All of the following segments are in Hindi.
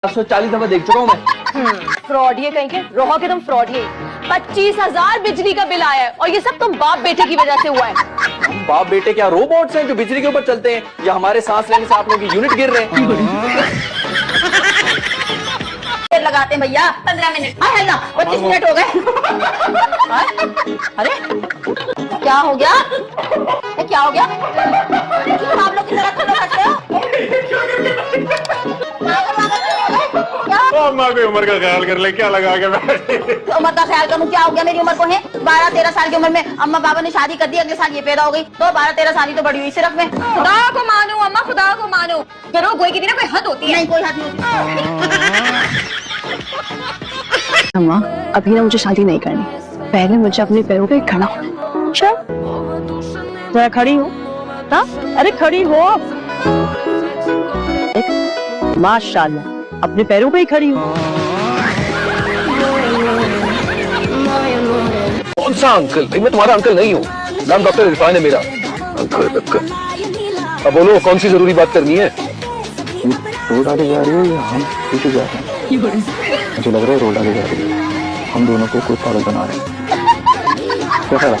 440 दफा देख चुका हूँ मैं। फ्रॉड ये कहीं के रहोगे तुम, फ्रॉड ये 25,000 बिजली का बिल आया है और ये सब तुम बाप बेटे की वजह से हुआ है। बाप बेटे क्या रोबोट्स हैं जो बिजली के ऊपर चलते हैं, या हमारे सांस लेने से आप लोगों की यूनिट गिर रहे हैं? लगाते हैं भैया 15 मिनट, 25 मिनट हो गए। अरे क्या हो गया? क्या हो गया? आप लोग की तरह खड़े रखते हो? अम्मा की उम्र का ख्याल कर ले, क्या लगा के बैठे? उम्र का ख्याल करूँ, क्या हो गया? मेरी उम्र को है 12-13 साल की उम्र में अम्मा बाबा ने शादी कर दी, अगले साल ये पैदा हो गई, तो 12-13 साल ही तो बड़ी हुई सिर्फ में। खुदा को मानो अम्मा, खुदा को मानो। करो कोई की भी ना कोई हद होती है। नहीं कोई हद नहीं होती। अम्मा अभी ना मुझे शादी नहीं करनी, पहले मुझे अपने पैरों पे खड़ा होना। अच्छा जरा खड़ी हो ना, अरे खड़ी हो। माशाल्लाह अपने पैरों पे ही खड़ी हो। कौन सा अंकल? मैं तुम्हारा अंकल नहीं हूँ, नाम डॉक्टर इरफान है मेरा। अंकल अंकल, अब बोलो कौन सी जरूरी बात करनी है? रोड आगे जा रही है या हम पीछे जा रहे हैं? मुझे लग रहा है रोड आगे जा रही है, हम दोनों को कोई पागल बना रहे हैं। क्या ख्याल है?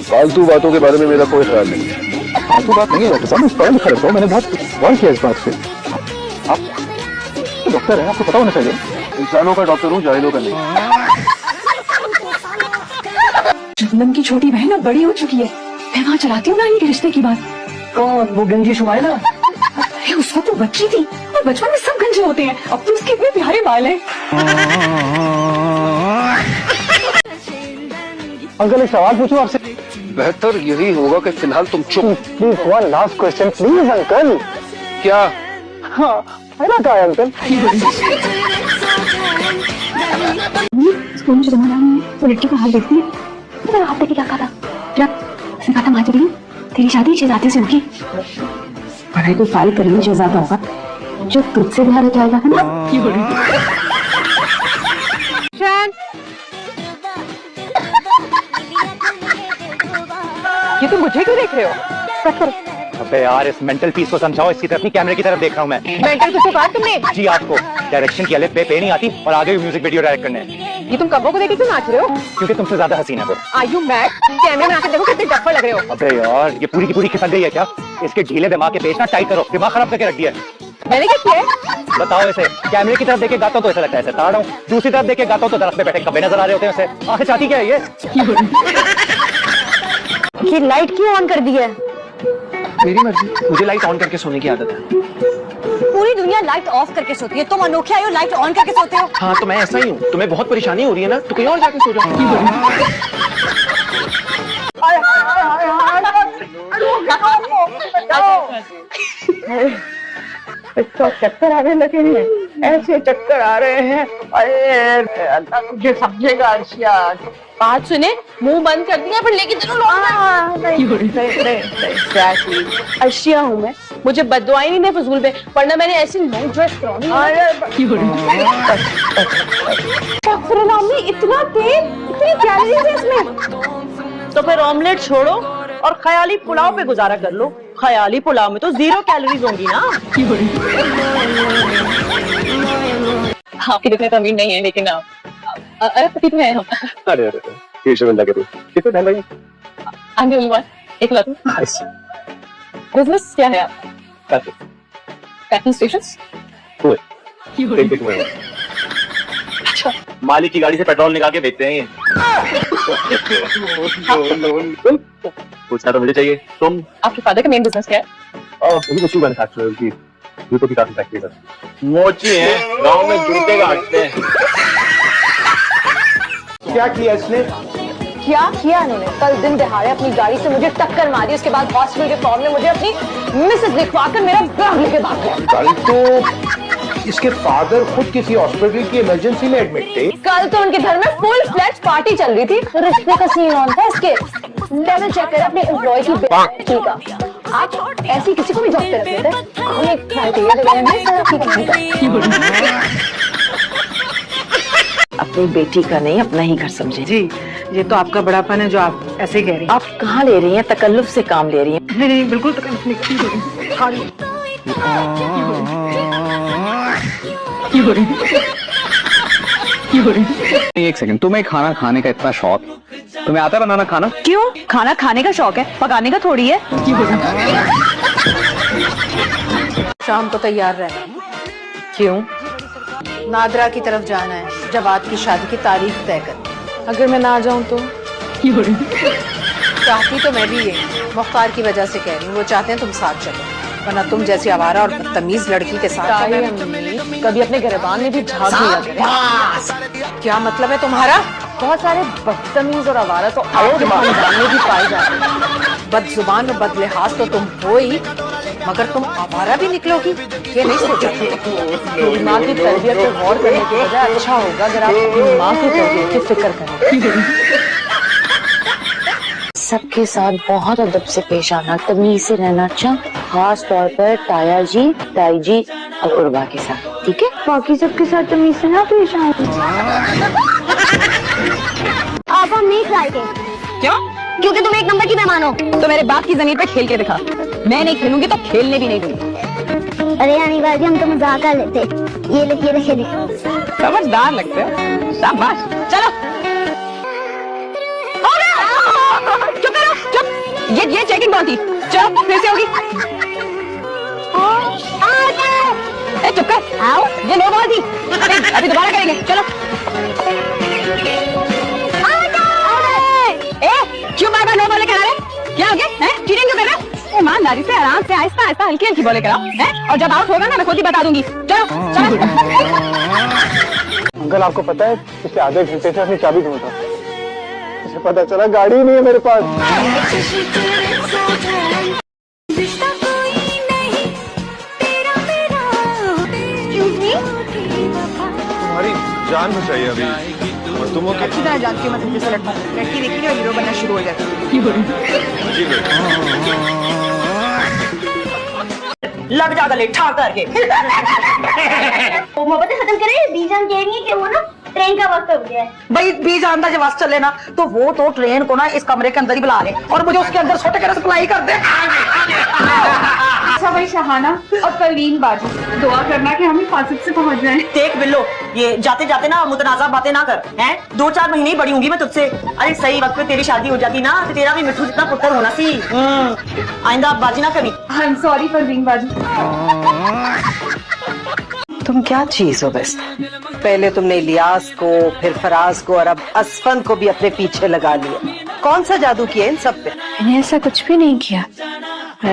फालतू बातों के बारे में मेरा कोई ख्याल नहीं। फालतू बात नहीं है डॉक्टर साहब, मैं पढ़ा लिखा रहता हूँ, मैंने बहुत गौर किया इस बात पे। आप डॉक्टर हैं, आपको पता होना चाहिए। इंसानों का डॉक्टर हूँ, जाहिलों का नहीं। शबनम की छोटी बहन अब बड़ी हो चुकी है, मैं वहाँ चलाती हूँ ना इनके रिश्ते की बात। कौन? वो गंजी शुमाइला? अरे उसको तो बच्ची थी और बचपन में सब गंजे होते हैं, अब तो उसके इतने प्यारे बाल हैं। अंकल एक सवाल पूछूं आपसे? बेहतर यही होगा कि फिलहाल तुम चुप। Please one last question please uncle. क्या? हाँ मेरा क्या है अंकल? स्कूल में जमा नहीं है तो लड़की का हाल देखती है, मेरा हाथ देखे क्या कहा था? क्या उसने कहा था माधुरी तेरी शादी शहजादे से होगी, पढ़ाई को फाइल करेंगे शहजादा होगा जो तुझसे प्यार हो जाएगा, है ना? ये तुम मुझे क्यों देख रहे हो? अबे यार इस मेंटल पीस को समझाओ, इसकी तरफ नहीं कैमरे की तरफ देख रहा हूँ मैं। मेंटल किसको कहा तुमने? जी आपको डायरेक्शन की अलग पे नहीं आती और आगे भी म्यूजिक वीडियो डायरेक्ट करने हैं। ये तुम कब्बों को देख के क्यों नाच रहे हो? क्योंकि तुमसे ज्यादा हसीन है वो। Are you mad? कैमरे में आके देखो कितने डफ्फर लग रहे हो। अबे यार ये पूरी की पूरी खिसक गई है क्या? इसके ढीले दिमाग के पेच ना टाइट करो, दिमाग खराब करके रख दिया है। मैंने क्या किया है? बताओ इसे, कैमरे की तरफ देख के गाता हूँ तो ऐसा लगता है ऐसे ताड़ हूँ, दूसरी तरफ देख के गाता हूँ तो दरख्त पे बैठे कब्बे नजर आ रहे होते हैं। ऐसे आखिर चाहती क्या है ये? ये लाइट क्यों ऑन कर दी है? मेरी मर्जी, मुझे लाइट ऑन करके सोने की आदत है। पूरी दुनिया लाइट ऑफ करके सोती है, तुम अनोखे आए हो लाइट ऑन करके सोते हो। हाँ तो मैं ऐसा ही हूँ, तुम्हें बहुत परेशानी हो रही है ना, तो कहीं और जाके सो जाओ। तो चक्कर आने लगे हैं, ऐसे चक्कर आ रहे हैं। अरे अल्लाह तुझे समझेगा अर्शिया। बात सुने, मुंह बंद कर दिया पर लेके चलो अर्शिया हूँ मैं, मुझे बददुआएं नहीं दे फजूल में, वरना मैंने ऐसी नई ड्रेस करवानी है। इतना तेल, इतनी कैलोरीज है इसमें। तो फिर ऑमलेट छोड़ो और ख्याली पुलाव पे गुजारा कर लो। ख्याली पुलाव में तो 0 कैलोरीज होंगी ना। आपकी दिखने तो अमीर नहीं है, लेकिन आप पति में हम। अरे अरे ये शर्मिंदा कर रही कितने टाइम लगी? एक बात बिजनेस क्या है आप? Packing stations? मालिक की गाड़ी से पेट्रोल निकाल के बेचते हैं ये। पूछना तो मुझे चाहिए, तुम? आपके फादर का मेन बिजनेस क्या है? शू मैन्युफैक्चरर की जूतों की काफी फैक्ट्री है। मोची है, गाँव में जूते काटते हैं। क्या किया इसने? क्या किया इन्होंने? कल दिन दहाड़े अपनी गाड़ी से मुझे टक्कर मारी, उसके बाद हॉस्पिटल के फॉर्म में मुझे अपनी मिसेज लिखवाकर मेरा बैग लेके भाग गया। कल तो इसके फादर खुद किसी हॉस्पिटल की इमरजेंसी में एडमिट थे। कल तो उनके घर में फुल फ्लैश पार्टी चल रही थी, रिश्ते का सीन ऑन था इसके। लेवल चेक करें अपने एम्प्लॉय की बेइज्जती का। आप ऐसी किसी को भी जॉब पे रख लेते हैं। हमें क्राइटेरिया लगाने में तरक्की करनी चाहिए। अपनी बेटी का नहीं अपना ही घर समझे। जी ये तो आपका बड़ापन है जो आप ऐसे कह रही हैं। आप कहाँ ले रही हैं? तकल्लुफ से काम ले रही हैं। नहीं नहीं बिल्कुल तकल्लुफ नहीं। एक सेकंड, तुम्हें खाना खाने का इतना शौक, तुम्हें आता है बनाना खाना? क्यों? खाना खाने का शौक है, पकाने का थोड़ी है। शाम को तैयार रहना। क्यों? नादरा की तरफ जाना है, जवाद की शादी की तारीख तय कर। अगर मैं ना जाऊं तो? चाहती तो मैं भी यही, मुख्तार की वजह से कह रही हूँ, वो चाहते हैं तुम साथ चलो, वरना तुम जैसी आवारा और बदतमीज लड़की के साथ तो मैं- कभी अपने गिरबान में भी झांक लिया करें। क्या मतलब है तुम्हारा? बहुत सारे बदतमीज और आवारा तो आपके खानदान में भी पाए जाते हैं। बदजुबान और बदलिहाज तो तुम हो ही, मगर तुम आवारा भी निकलोगी, ये नहीं सोचा था। माँ की तरबियत पे गौर करने की बजाय अच्छा होगा अगर आप अपनी माँ की तरबियत की फिक्र करें। सबके साथ बहुत अदब से पेश आना, तमीज से रहना, अच्छा, खास तौर पर ताया जी, ताई जी और उर्वा के साथ, ठीक है? बाकी सबके साथ तमीज से ना पेश आना। आप हम नहीं खिलाएंगे। क्यों? क्योंकि तुम एक नंबर की मेहमान हो। तो मेरे बाप की जमीन पे खेल के दिखा। मैं नहीं खेलूंगी तो खेलने भी नहीं दूंगी। अरे यानी बाजी, हम तो मजाक कर लेते। ये ले समझदार लगते हो, शाबाश। चलो चुप करो, चुप। ये चेकिंग बहुत थी। चलो फिर से होगी। ए, चुप कर। आओ, ये नो बॉल थी। अभी दोबारा करेंगे। चलो। ए, क्यों बार-बार नो बॉल करा रहे? क्या हो गया? हैं? चीटिंग क्यों कर रहे हो? ईमानदारी से आराम से आहिस्ता आहिस्ता हल्की हल्की बॉलें कराओ, हैं? और जब आउट होगा ना मैं खुद ही बता दूंगी। चलो चलो। अंकल आपको पता है, पिछले आधे घंटे से अपनी चाबी ढूंढ रहा हूं। मुझे पता चला गाड़ी नहीं है मेरे पास। तुम्हारी जान बचाई अभी, और तुम अच्छी तरह जानती हूँ मैं तुमसे लड़का हूँ। लड़की देखी नहीं और हीरो बनना शुरू हो जाती लग जा गले ठाक करके। मोहब्बत खत्म करे। बीजान कह रही है कि वो ना ट्रेन का वक्त हो गया है। भाई बीज आंदा जब वास चले ना तो वो तो ट्रेन को ना इस कमरे के अंदर ही बुला रहे और मुझे उसके अंदर छोटे कर सप्लाई कर दे। अच्छा भाई शहाना और परवीन बाजी, दुआ करना कि हम हिफाजत से पहुंच जाएं। देख बिल्लो, ये जाते जाते ना मुतनाजा बातें ना कर, हैं? 2-4 महीने ही बड़ी होंगी मैं तुझसे। अरे सही वक्त पे तेरी शादी हो जाती ना तो तेरा भी मिठू जितना पुत्र होना सी। आइंदा आप बाजी ना कभी। आई एम सॉरी परवीन बाजी। तुम क्या चीज हो बस? पहले तुमने इलियास को, फिर फराज को और अब असफंद को भी अपने पीछे लगा लिया। कौन सा जादू किया इन सब पे? मैंने ऐसा कुछ भी नहीं किया।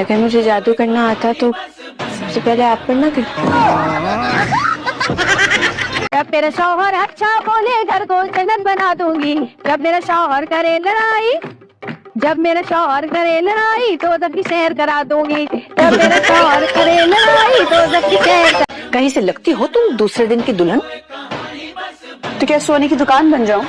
अगर मुझे जादू करना आता तो सबसे पहले आप पर ना करती। जब मेरा शौहर अच्छा बोले घर को जन्नत बना दूंगी। जब मेरा शौहर करे लड़ाई, जब मेरा शौहर करे लड़ाई तो सबकी सैर करा दूंगी। जब मेरा शौहर करे लड़ाई तो सबकी सैर। कहीं से लगती हो तुम दूसरे दिन की दुल्हन। तो क्या सोने की दुकान बन जाऊं?